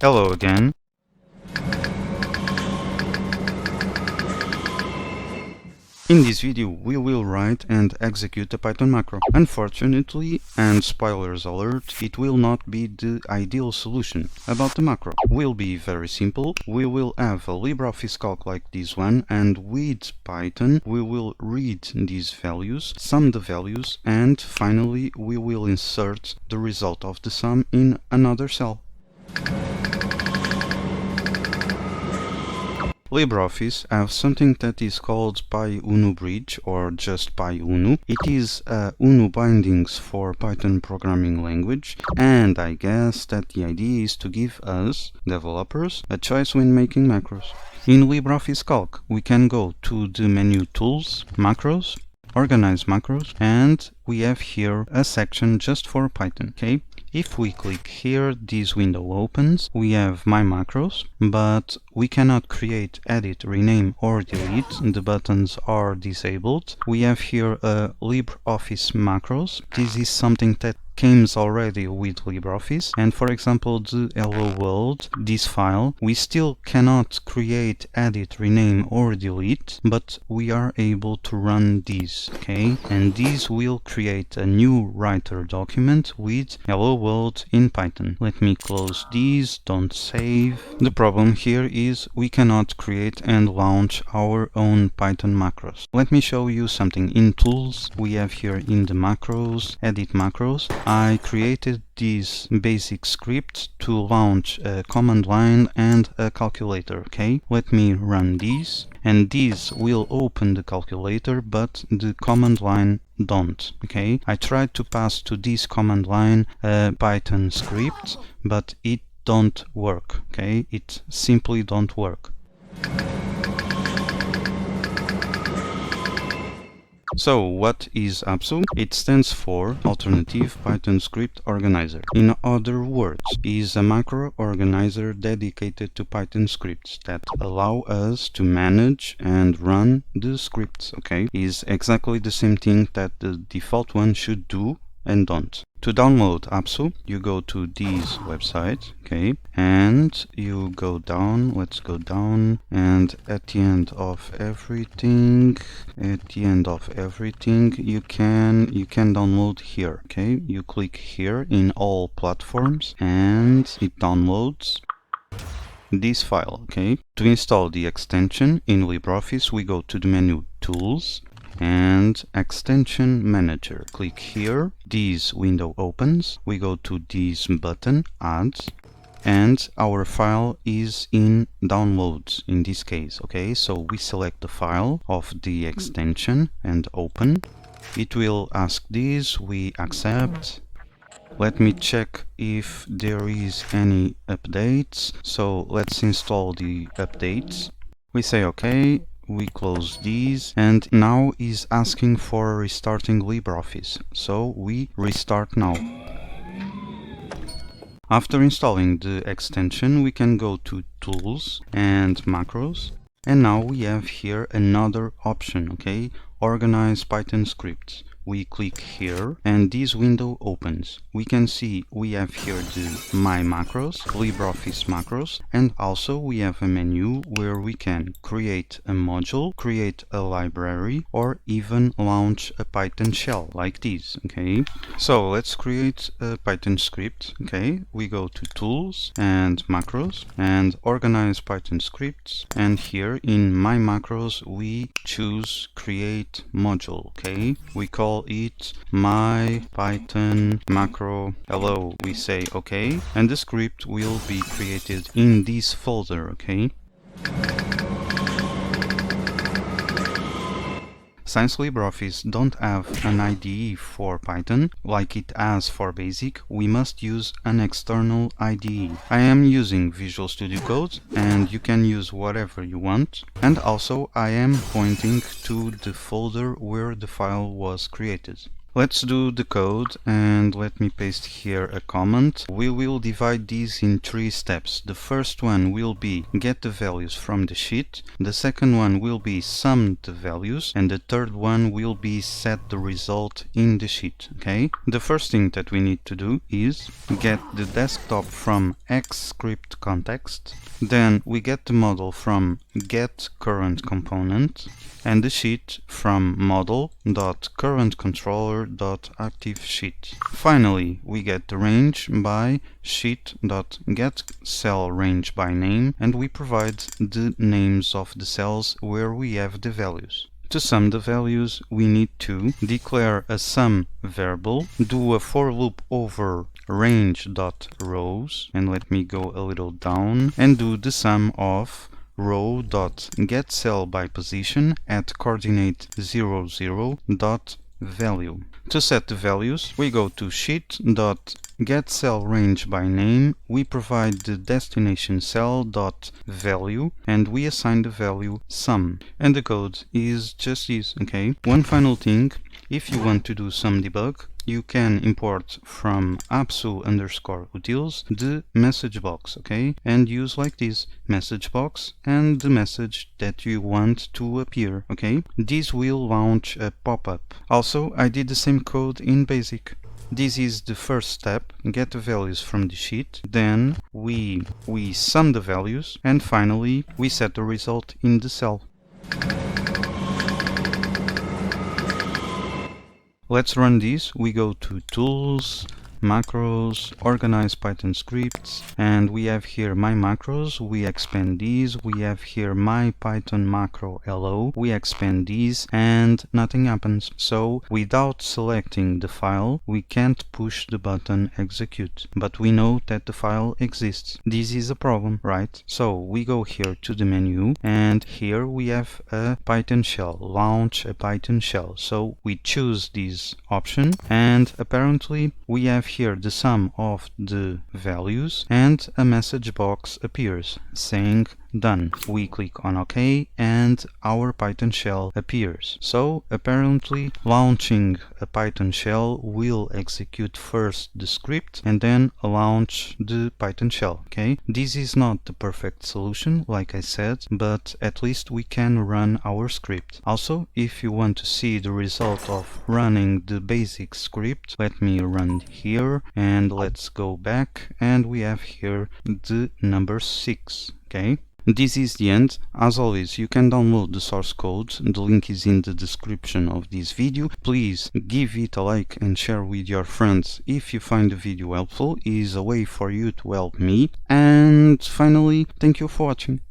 Hello again. In this video we will write and execute a Python macro. Unfortunately, and spoilers alert, it will not be the ideal solution. About the macro, will be very simple. We will have a LibreOffice calc like this one, and with Python we will read these values, sum the values, and finally we will insert the result of the sum in another cell. LibreOffice has something that is called PyUNO Bridge, or just PyUNO. It is UNO bindings for Python programming language, and I guess that the idea is to give us, developers, a choice when making macros. In LibreOffice Calc, we can go to the menu Tools, Macros, Organize Macros, and we have here a section just for Python, okay? If we click here, this window opens. We have My Macros, but we cannot create, edit, rename or delete. The buttons are disabled. We have here LibreOffice Macros. This is something that comes already with LibreOffice, and for example the hello world, this file, we still cannot create, edit, rename or delete, but we are able to run these, okay? And these will create a new writer document with hello world in Python. Let me close these, don't save. The problem here is we cannot create and launch our own Python macros. Let me show you something. In tools, we have here in the macros, edit macros, I created this basic script to launch a command line and a calculator, okay? Let me run these, and these will open the calculator, but the command line don't, okay? I tried to pass to this command line a Python script, but it don't work, okay? It simply don't work. So what is APSU? It stands for Alternative Python Script Organizer. In other words, is a macro organizer dedicated to Python scripts that allow us to manage and run the scripts, okay? Is exactly the same thing that the default one should do and don't. To download APSU, you go to this website, okay, and you go down, let's go down, and at the end of everything, you can download here, okay? You click here in all platforms and it downloads this file, okay? To install the extension in LibreOffice, we go to the menu Tools and Extension Manager. Click here, this window opens, we go to this button, Add, and our file is in downloads in this case, okay? So we select the file of the extension and open. It will ask this, we accept. Let me check if there is any updates. So let's install the updates. We say okay. We close these, and now is asking for restarting LibreOffice, so we restart now. After installing the extension, we can go to Tools and Macros, and now we have here another option, okay? Organize Python scripts. We click here and this window opens. We can see we have here the My Macros, LibreOffice Macros, and also we have a menu where we can create a module, create a library, or even launch a Python shell like this, okay? So let's create a Python script, okay? We go to Tools and Macros and Organize Python scripts, and here in My Macros we choose Create Module, okay? We call it My Python Macro Hello. We say okay, and the script will be created in this folder, okay? Since LibreOffice don't have an IDE for Python, like it has for Basic, we must use an external IDE. I am using Visual Studio Code, and you can use whatever you want. And also I am pointing to the folder where the file was created. Let's do the code, and let me paste here a comment. We will divide these in 3 steps. The first one will be get the values from the sheet, the second one will be sum the values, and the third one will be set the result in the sheet. Okay? The first thing that we need to do is get the desktop from xscript context, then we get the model from get current component, and the sheet from model.currentController.ActiveSheet. Finally, we get the range by sheet.getCellRangeByName, and we provide the names of the cells where we have the values. To sum the values, we need to declare a sum variable, do a for loop over range.rows, and let me go a little down, and do the sum of row.getCellByPosition at coordinate 00.value. To set the values, we go to sheet.getCellRangeByName, we provide the destination cell.value, and we assign the value sum. And the code is just this, okay? One final thing, if you want to do some debug, you can import from apsu_utils the message box, okay? And use like this message box and the message that you want to appear, okay? This will launch a pop-up. Also, I did the same code in BASIC. This is the first step, get the values from the sheet, then we sum the values, and finally we set the result in the cell. Let's run this. We go to Tools, Macros, Organize Python Scripts, and we have here my macros. We expand these. We have here my Python macro hello. We expand these and nothing happens. So without selecting the file, we can't push the button execute, but we know that the file exists. This is a problem, right? So we go here to the menu, and here we have a Python shell, launch a Python shell. So we choose this option, and apparently we have here the sum of the values, and a message box appears saying done. We click on OK, and our Python shell appears. So apparently launching a Python shell will execute first the script and then launch the Python shell. Okay, this is not the perfect solution, like I said, but at least we can run our script. Also, if you want to see the result of running the basic script, let me run here, and let's go back, and we have here the number 6. Okay, this is the end. As always, you can download the source code. The link is in the description of this video. Please give it a like and share with your friends if you find the video helpful. It is a way for you to help me. And finally, thank you for watching.